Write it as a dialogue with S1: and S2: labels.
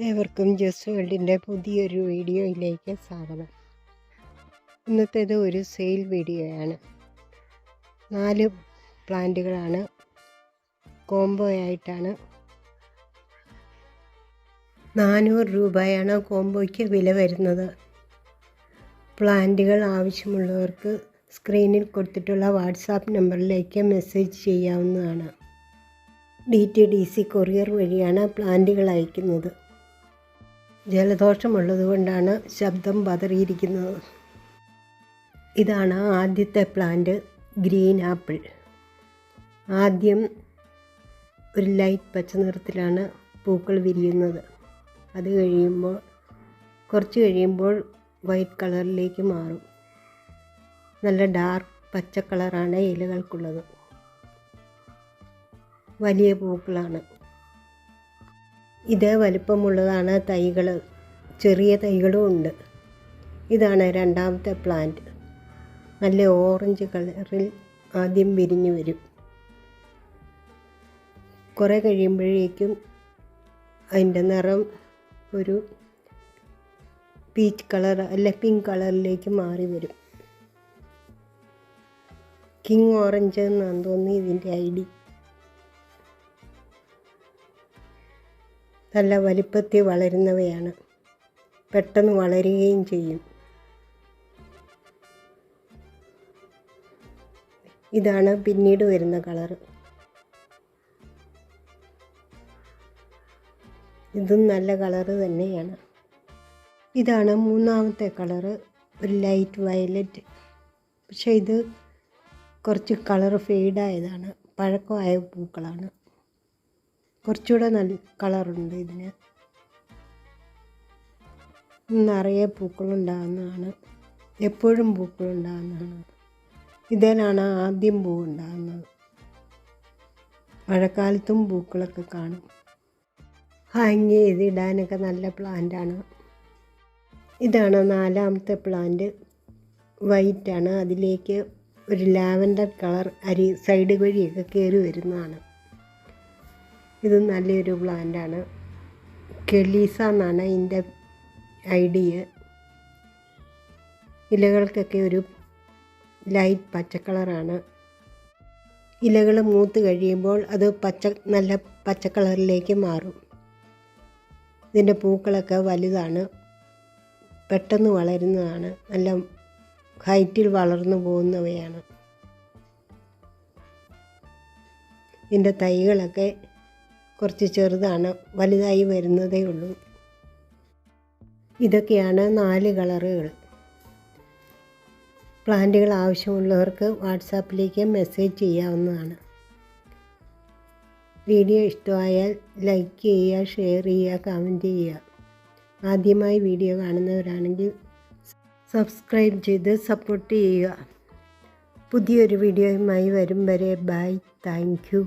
S1: ഏവർക്കും ജസ് വേൾഡിൻ്റെ പുതിയൊരു വീഡിയോയിലേക്ക് സ്വാഗതം. ഇന്നത്തേത് ഒരു സെയിൽ വീഡിയോയാണ്. 4 പ്ലാന്റുകളാണ് കോംബോ ആയിട്ടാണ്. 400 രൂപയാണ് കോംബോയ്ക്ക് വില വരുന്നത്. പ്ലാന്റുകൾ ആവശ്യമുള്ളവർക്ക് സ്ക്രീനിൽ കൊടുത്തിട്ടുള്ള വാട്സാപ്പ് നമ്പറിലേക്ക് മെസ്സേജ് ചെയ്യാവുന്നതാണ്. DTDC കൊറിയർ വഴിയാണ് പ്ലാന്റുകൾ അയക്കുന്നത്. ജലദോഷമുള്ളതുകൊണ്ടാണ് ശബ്ദം പതറിയിരിക്കുന്നത്. ഇതാണ് ആദ്യത്തെ പ്ലാന്റ്, ഗ്രീൻ ആപ്പിൾ. ആദ്യം ഒരു ലൈറ്റ് പച്ച നിറത്തിലാണ് പൂക്കൾ വിരിയുന്നത്. അത് കുറച്ച് കഴിയുമ്പോൾ വൈറ്റ് കളറിലേക്ക് മാറും. നല്ല ഡാർക്ക് പച്ച കളറാണ് ഇലകൾക്കുള്ളത്. വലിയ പൂക്കളാണ്. ഇത് വലിപ്പമുള്ളതാണ്. തൈകൾ, ചെറിയ തൈകളും ഉണ്ട്. ഇതാണ് രണ്ടാമത്തെ പ്ലാന്റ്. നല്ല ഓറഞ്ച് കളറിൽ ആദ്യം വിരിഞ്ഞു വരും. കുറേ കഴിയുമ്പോഴേക്കും അതിൻ്റെ നിറം ഒരു പീച്ച് കളർ അല്ല പിങ്ക് കളറിലേക്ക് മാറി വരും. കിങ് ഓറഞ്ച് എന്നാണ് തോന്നി ഇതിൻ്റെ ID. നല്ല വലിപ്പത്തിൽ വളരുന്നവയാണ്. പെട്ടെന്ന് വളരുകയും ചെയ്യും. ഇതാണ് പിന്നീട് വരുന്ന കളറ്. ഇതും നല്ല കളറ് തന്നെയാണ്. ഇതാണ് മൂന്നാമത്തെ കളറ്, ഒരു ലൈറ്റ് വയലറ്റ്. പക്ഷേ ഇത് കുറച്ച് കളറ് ഫെയ്ഡായതാണ്. പഴക്കമായ പൂക്കളാണ്. കുറച്ചുകൂടെ നല്ല കളറുണ്ട് ഇതിന്. നിറയെ പൂക്കളുണ്ടാകുന്നതാണ്. എപ്പോഴും പൂക്കളുണ്ടാകുന്നതാണ്. ഇതിലാണ് ആദ്യം പൂവുണ്ടാകുന്നത്. മഴക്കാലത്തും പൂക്കളൊക്കെ കാണും. ഹാങ് ചെയ്തിടാനൊക്കെ നല്ല പ്ലാന്റാണ്. ഇതാണ് നാലാമത്തെ പ്ലാന്റ്. വൈറ്റാണ്. അതിലേക്ക് ഒരു ലാവൻഡർ കളർ സൈഡ് വഴിയൊക്കെ കയറി വരുന്നതാണ്. ഇത് നല്ലൊരു പ്ലാന്റാണ്. കെലീസ എന്നാണ് ഇതിൻ്റെ ID. ഇലകൾക്കൊക്കെ ഒരു ലൈറ്റ് പച്ച കളറാണ്. ഇലകൾ മൂത്ത് കഴിയുമ്പോൾ അത് നല്ല പച്ച കളറിലേക്ക് മാറും. ഇതിൻ്റെ പൂക്കളൊക്കെ വലുതാണ്. പെട്ടെന്ന് വളരുന്നതാണ്. നല്ല ഹൈറ്റിൽ വളർന്നു പോകുന്നവയാണ്. ഇതിൻ്റെ തൈകളൊക്കെ കുറച്ച് ചെറുതാണ്. വലുതായി വരുന്നതേ ഉള്ളൂ. ഇതൊക്കെയാണ് 4 കളറുകൾ. പ്ലാന്റുകൾ ആവശ്യമുള്ളവർക്ക് വാട്സാപ്പിലേക്ക് മെസ്സേജ് ചെയ്യാവുന്നതാണ്. വീഡിയോ ഇഷ്ടമായാൽ ലൈക്ക് ചെയ്യുക, ഷെയർ ചെയ്യുക, കമൻറ്റ് ചെയ്യുക. ആദ്യമായി വീഡിയോ കാണുന്നവരാണെങ്കിൽ സബ്സ്ക്രൈബ് ചെയ്ത് സപ്പോർട്ട് ചെയ്യുക. പുതിയൊരു വീഡിയോയുമായി വരും വരെ ബൈ. Thank you.